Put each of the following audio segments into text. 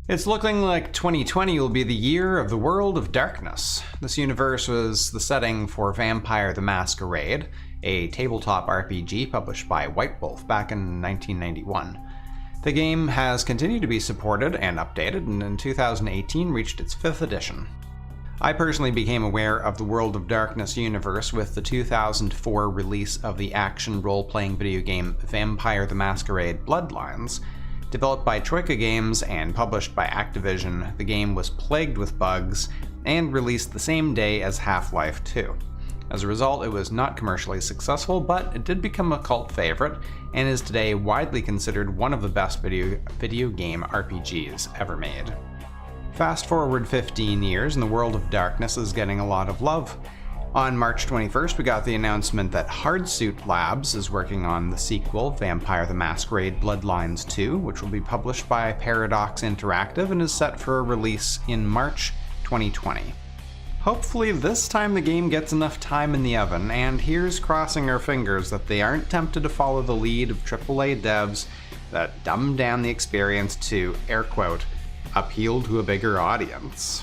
It's looking like 2020 will be the year of the World of Darkness. This universe was the setting for Vampire the Masquerade, a tabletop RPG published by White Wolf back in 1991. The game has continued to be supported and updated, and in 2018 reached its 5th edition. I personally became aware of the World of Darkness universe with the 2004 release of the action role-playing video game Vampire the Masquerade Bloodlines. Developed by Troika Games and published by Activision, the game was plagued with bugs and released the same day as Half-Life 2. As a result, it was not commercially successful, but it did become a cult favorite and is today widely considered one of the best video game RPGs ever made. Fast forward 15 years and the World of Darkness is getting a lot of love. On March 21st, we got the announcement that Hardsuit Labs is working on the sequel, Vampire the Masquerade Bloodlines 2, which will be published by Paradox Interactive and is set for a release in March 2020. Hopefully this time the game gets enough time in the oven, and here's crossing our fingers that they aren't tempted to follow the lead of AAA devs that dumb down the experience to, air quote, appeal to a bigger audience.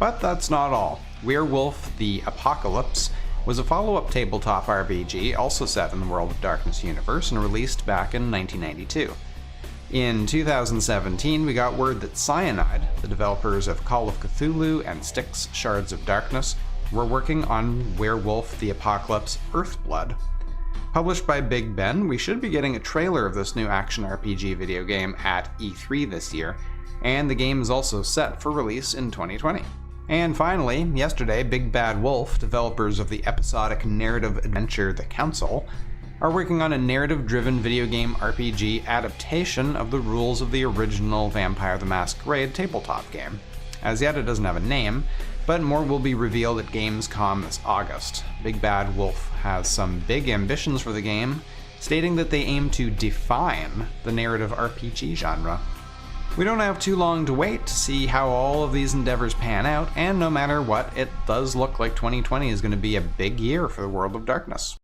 But that's not all. Werewolf the Apocalypse was a follow-up tabletop RPG also set in the World of Darkness universe and released back in 1992. In 2017, we got word that Cyanide, the developers of Call of Cthulhu and Styx Shards of Darkness, were working on Werewolf the Apocalypse Earthblood. Published by Big Ben, we should be getting a trailer of this new action RPG video game at E3 this year, and the game is also set for release in 2020. And finally, yesterday, Big Bad Wolf, developers of the episodic narrative adventure The Council, are working on a narrative-driven video game RPG adaptation of the rules of the original Vampire the Masquerade tabletop game. As yet, it doesn't have a name, but more will be revealed at Gamescom this August. Big Bad Wolf has some big ambitions for the game, stating that they aim to define the narrative RPG genre. We don't have too long to wait to see how all of these endeavors pan out, and no matter what, it does look like 2020 is going to be a big year for the World of Darkness.